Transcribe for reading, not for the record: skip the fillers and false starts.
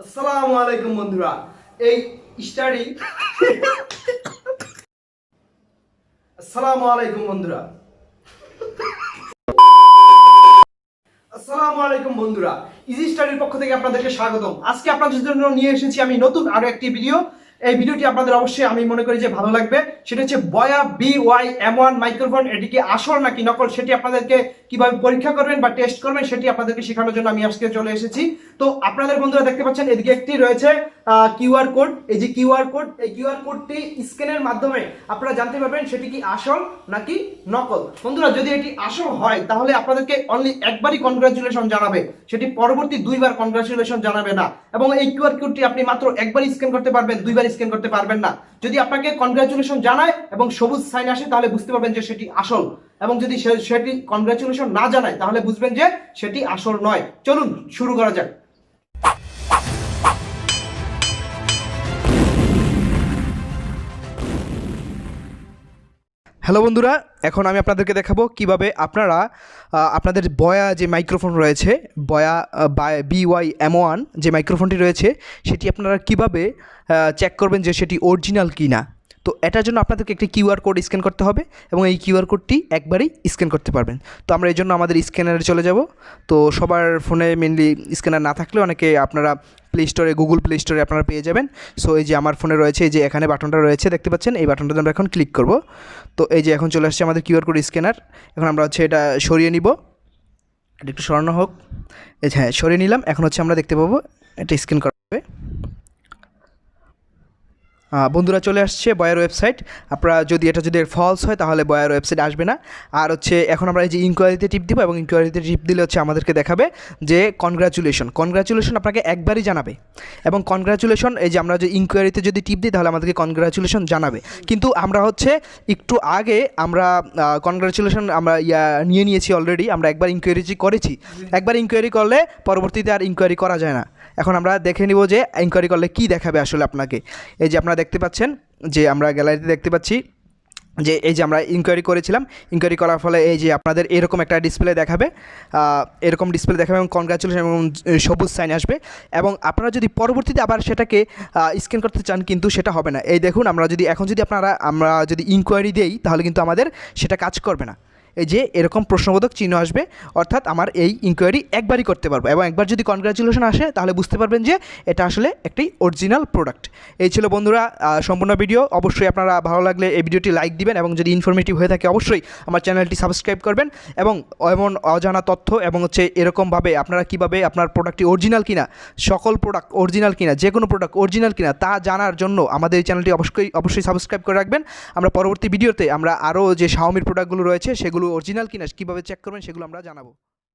আসসালামু আলাইকুম বন্ধুরা। এই স্টাডি আসসালামু আলাইকুম বন্ধুরা আসসালামু আলাইকুম বন্ধুরা ইজি স্টাডির পক্ষ থেকে আপনাদেরকে স্বাগতম। আজকে আপনাদের জন্য নিয়ে এসেছি আমি নতুন আরো একটি ভিডিও। এই ভিডিওটি আপনাদের অবশ্যই আমি মনে করি যে ভালো লাগবে। সেটা হচ্ছে বয়া BY-M1 মাইক্রোফোন। এটি কি আসল নাকি নকল সেটি আপনাদেরকে কিভাবে পরীক্ষা করবেন বা টেস্ট করবেন সেটি আপনাদেরকে শেখানোর জন্য আমি আজকে চলে এসেছি। তো আপনাদের বন্ধুরা দেখতে পাচ্ছেন এদিকে একটি রয়েছে কিউআর কোড। এই যে কিউআর কোড, এই কিউআর কোডটি স্ক্যানের মাধ্যমে আপনারা জানতে পারবেন সেটি কি আসল নাকি নকল। বন্ধুরা যদি এটি আসল হয় তাহলে আপনাদেরকে অনলি একবারই কনগ্রাচুলেশন জানাবে, সেটি পরবর্তী দুইবার কনগ্রাচুলেশন জানাবে না। এবং এই কিউআর কোডটি আপনি মাত্র একবার স্ক্যান করতে পারবেন, দুইবার স্ক্যান করতে পারবেন না। যদি আপনাকে কনগ্রাচুলেশন জানায় এবং সবুজ সাইন আসে তাহলে বুঝতে পারবেন যে সেটি আসল, এবং যদি সেটি কনগ্রাচুলেশন না জানায় তাহলে বুঝবেন যে সেটি আসল নয়। চলুন শুরু করা যাক। হ্যালো বন্ধুরা, এখন আমি আপনাদেরকে দেখাবো কিভাবে আপনারা আপনাদের বয়া যে মাইক্রোফোন রয়েছে, বয়া বাই BY-M1 যে মাইক্রোফোনটি রয়েছে সেটি আপনারা কিভাবে চেক করবেন যে সেটি অরিজিনাল কি না। তো এটার জন্য আপনাদেরকে একটি কিউআর কোড স্ক্যান করতে হবে এবং এই কিউআর কোডটি একবারই স্ক্যান করতে পারবেন। তো আমরা এই জন্য আমাদের স্ক্যানারে চলে যাব। তো সবার ফোনে মেনলি স্ক্যানার না থাকলে অনেকে আপনারা প্লে স্টোরে, গুগল প্লে স্টোরে আপনারা পেয়ে যাবেন। সো এই যে আমার ফোনে রয়েছে, এই যে এখানে বাটনটা রয়েছে দেখতে পাচ্ছেন, এই বাটনটাতে আমরা এখন ক্লিক করব। তো এই যে এখন চলে আসছে আমাদের কিউআর কোড স্ক্যানার। এখন আমরা হচ্ছে এটা সরিয়ে নিব, এটা একটু সরানো হোক। এই হ্যাঁ, সরিয়ে নিলাম। এখন হচ্ছে আমরা দেখতে পাবো এটা স্ক্যান করা হবে। বন্ধুরা চলে আসছে বয়ার ওয়েবসাইট। আপনারা যদি ফলস হয় তাহলে বয়ার ওয়েবসাইট আসবে না। আর হচ্ছে এখন আমরা এই যে ইনকোয়ারিতে টিপ দিব, এবং ইনকোয়ারিতে টিপ দিলে হচ্ছে আমাদেরকে দেখাবে যে কনগ্রাচুলেশন আপনাকে একবারই জানাবে। এবং কনগ্রাচুলেশন, এই যে আমরা যে ইনকোয়ারিতে যদি টিপ দিই তাহলে আমাদেরকে কনগ্রাচুলেশন জানাবে। কিন্তু আমরা হচ্ছে একটু আগে আমরা কনগ্রাচুলেশন আমরা নিয়ে নিয়েছি অলরেডি। আমরা একবার ইনকোয়ারি করেছি, একবার ইনকোয়ারি করলে পরবর্তীতে আর ইনকোয়ারি করা যায় না। এখন আমরা দেখে নিব যে ইনকোয়ারি করলে কী দেখাবে আসলে আপনাকে। এই যে আপনারা দেখতে পাচ্ছেন যে আমরা গ্যালারিতে দেখতে পাচ্ছি যে এই যে আমরা ইনকোয়ারি করেছিলাম, ইনকোয়ারি করার ফলে এই যে আপনাদের এরকম একটা ডিসপ্লে দেখাবে, এবং কনগ্রাচুলেশন এবং সবুজ সাইন আসবে। এবং আপনারা যদি পরবর্তীতে আবার সেটাকে স্ক্যান করতে চান কিন্তু সেটা হবে না। এই দেখুন, আমরা যদি ইনকোয়ারি দেই তাহলে কিন্তু আমাদের সেটা কাজ করবে না। এই যে এরকম প্রশ্নবোধক চিহ্ন আসবে, অর্থাৎ আমার এই ইনকোয়ারি একবারই করতে পারবো। এবং একবার যদি কনগ্রাচুলেশন আসে তাহলে বুঝতে পারবেন যে এটা আসলে একটি অরিজিনাল প্রোডাক্ট। এই ছিল বন্ধুরা সম্পূর্ণ ভিডিও। অবশ্যই আপনারা ভালো লাগলে এই ভিডিওটি লাইক দিবেন, এবং যদি ইনফরমেটিভ হয়ে থাকে অবশ্যই আমার চ্যানেলটি সাবস্ক্রাইব করবেন। এবং এমন অজানা তথ্য এবং হচ্ছে এরকমভাবে আপনারা কীভাবে আপনার প্রোডাক্টটি অরিজিনাল কিনা, সকল প্রোডাক্ট অরিজিনাল কিনা, যে কোনো প্রোডাক্ট অরিজিনাল কিনা তা জানার জন্য আমাদের এই চ্যানেলটি অবশ্যই সাবস্ক্রাইব করে রাখবেন। আমরা পরবর্তী ভিডিওতে আমরা আরও যে শাওমির প্রোডাক্টগুলো রয়েছে সেগুলো অরিজিনাল কিনা কীভাবে চেক করবেন সেগুলো আমরা জানাবো।